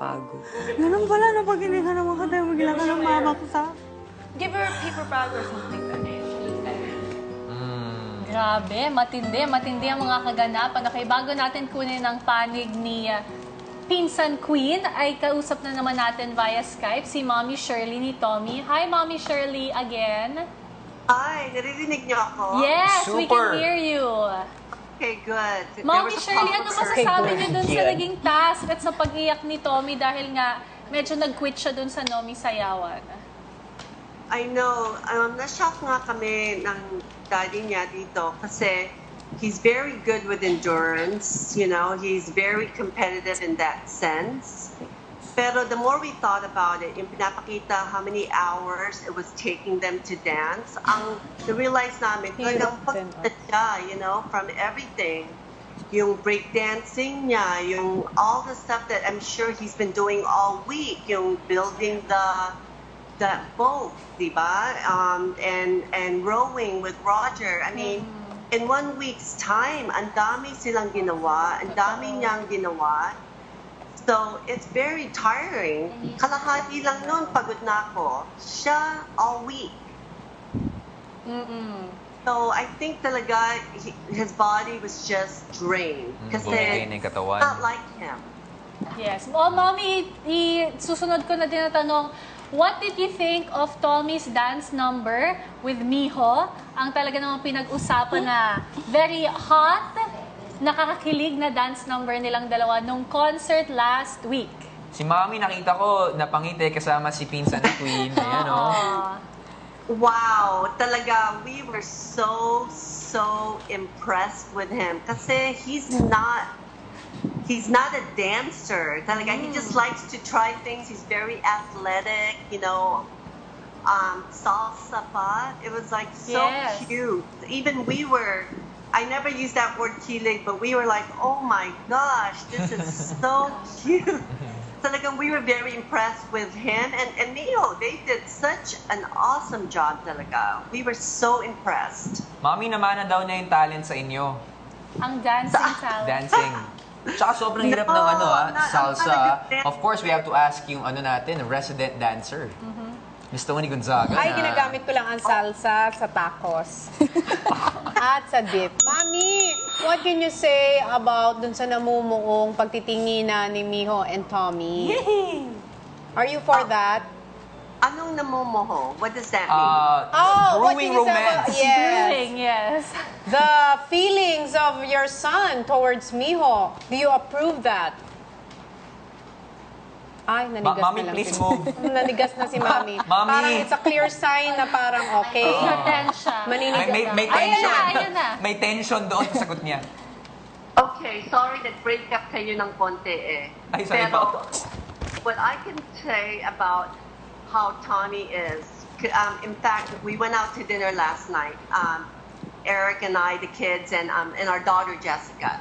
pagod. Ganun pala na pag hindi ka naman ka tayo magila ka ng mamaksa. Give her a paper bag or something then. Grabe, matindi ang mga kaganapan. Okay, bago natin kunin ang panig ni Pinsan Queen, ay kausap na naman natin via Skype si Mommy Shirley ni Tommy. Hi, Mommy Shirley again. Hi, naririnig niyo ako? Yes, we can Super. hear you. Okay, good. Mommy Shirley, ano masasabi niyo dun sa naging task at sa pag-iyak ni Tommy dahil nga medyo nag-quit siya dun sa Nomi Sayawan? I know, na-shock nga kami ng daddy niya dito kasi he's very good with endurance, you know, he's very competitive in that sense. Pero the more we thought about it, yung pinapakita how many hours it was taking them to dance, ang na-realize namin, talagang pagkita siya, you know, from everything. Yung breakdancing niya, yung all the stuff that I'm sure he's been doing all week, yung building the boat, di ba? And rowing with Roger. I mean, in 1 week's time, ang dami silang ginawa, ang dami niyang ginawa. So, it's very tiring. Kalahati lang nun, pagod na ako. Siya all week. So, I think talaga, his body was just drained. Kasi, not like him. Yes. Oh, Mommy, susunod ko na din na tanong, what did you think of Tommy's dance number with Miho? Ang talaga namang pinag-usapan na very hot, nakakakilig na dance number nilang dalawa nung concert last week. Si Mommy nakita ko napangiti kasama si Pinsan na Queen. Ayan, oh. Wow, talaga, we were so impressed with him. Kasi he's not a dancer. Talaga, he just likes to try things. He's very athletic, you know. Salsa pa. It was like so cute. Even we were, I never used that word kilig, but we were like, oh my gosh, this is so cute. Talagang we were very impressed with him and Neo. They did such an awesome job talaga. We were so impressed. Mommy, namana daw na yung talent sa inyo. Ang dancing salsa. Dancing. Tsaka sobrang hirap ng salsa. Of course, we have to ask yung natin, resident dancer. Miss Tony Gonzaga. Ay, ginagamit ko lang ang salsa sa tacos. At sa dip. Mami, what can you say about dun sa namumuong pagtitingina ni Miho and Tommy? Are you for that? Anong namumuho? What does that mean? What Brewing can you say about- romance. Brewing, yes. The feelings of your son towards Miho. Do you approve that? Ay, nanigas Mommy, na lang please si move. Nanigas na si Mami. Mommy. Parang it's a clear sign na parang okay. Attention. Maninigas May na. tension. Ayun na. May tension doon sa sagot niya. Okay, sorry that break up kayo ng konti eh. Ay, sorry Pero, po. what I can say about how Tommy is, in fact, we went out to dinner last night, Eric and I, the kids, and our daughter Jessica.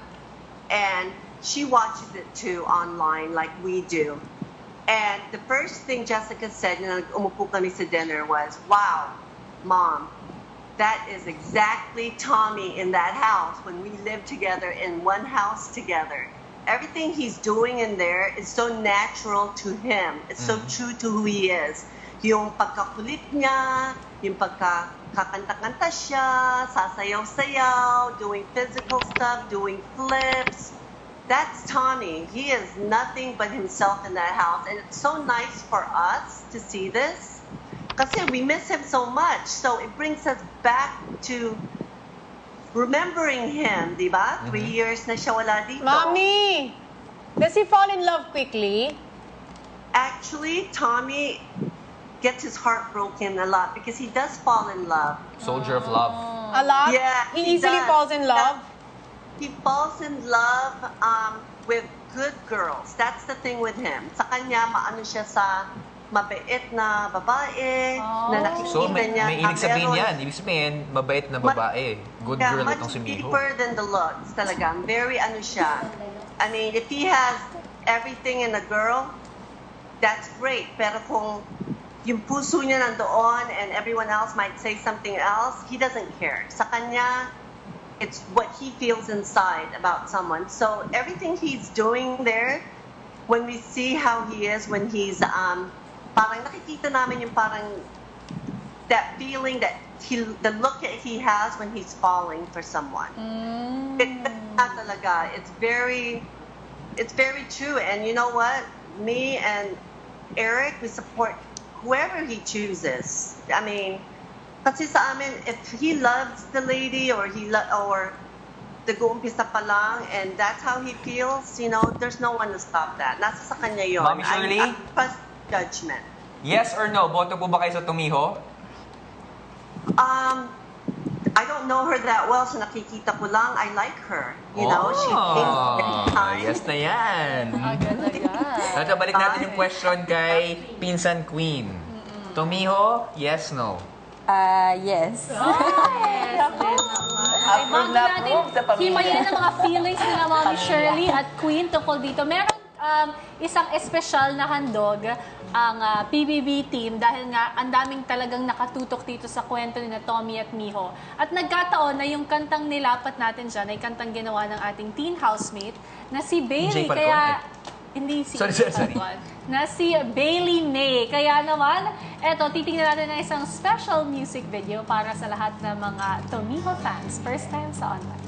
And she watches it too online like we do. And the first thing Jessica said nung umupo kami sa dinner was, wow, Mom, that is exactly Tommy in that house when we lived together in one house together. Everything he's doing in there is so natural to him. It's so true to who he is. Yung pagkakulit niya, yung pagkakanta-kanta siya, sasayaw-sayaw, doing physical stuff, doing flips. That's Tommy. He is nothing but himself in that house. And it's so nice for us to see this. Kasi we miss him so much. So it brings us back to remembering him, di ba? 3 years na siya wala dito. Mommy, does he fall in love quickly? Actually, Tommy gets his heart broken a lot because he does fall in love. Soldier of love. A lot? Yeah, He easily does. falls in love? He falls in love with good girls. That's the thing with him. Sa kanya, maano siya sa mabait na babae, na nakikita So, may niya. ibig sabihin yan. Ibig sabihin, mabait na babae. Good girl itong si much Miho. deeper than the looks talaga. Very ano siya. I mean, if he has everything in a girl, that's great. Pero kung yung puso niya nandoon and everyone else might say something else, he doesn't care. Sa kanya, it's what he feels inside about someone. So everything he's doing there, when we see how he is when he's parang nakikita namin yung parang that feeling that the look that he has when he's falling for someone. It's very true. And you know what? Me and Eric, we support whoever he chooses. I mean, kasi sa amin, if he loves the lady or or nag-uumpisa pa lang and that's how he feels, you know, there's no one to stop that. Nasa sa kanya yun. Mami Shirley? I trust judgment. Yes or no? Boto po ba kayo sa Tomiho? I don't know her that well, so nakikita ko lang. I like her. You know, she thinks every time. Yes na yan. Agad-agad. Ito, balik natin yung question kay Pinsan Queen. Tomiho, yes, no? Yes. Bago natin himayin ang mga feelings nila Mami Shirley at Queen tungkol dito. Meron isang espesyal na handog ang PBB team dahil nga ang daming talagang nakatutok dito sa kwento ni na Tommy at Miho. At nagkataon na yung kantang nilapat natin dyan ay kantang ginawa ng ating teen housemate na si Bailey. DJ Falcon, Kaya, hindi si Sorry. Falcon, na si Bailey May. Kaya naman, eto, titingnan natin ng isang special music video para sa lahat ng mga Tomiho fans. First time sa online.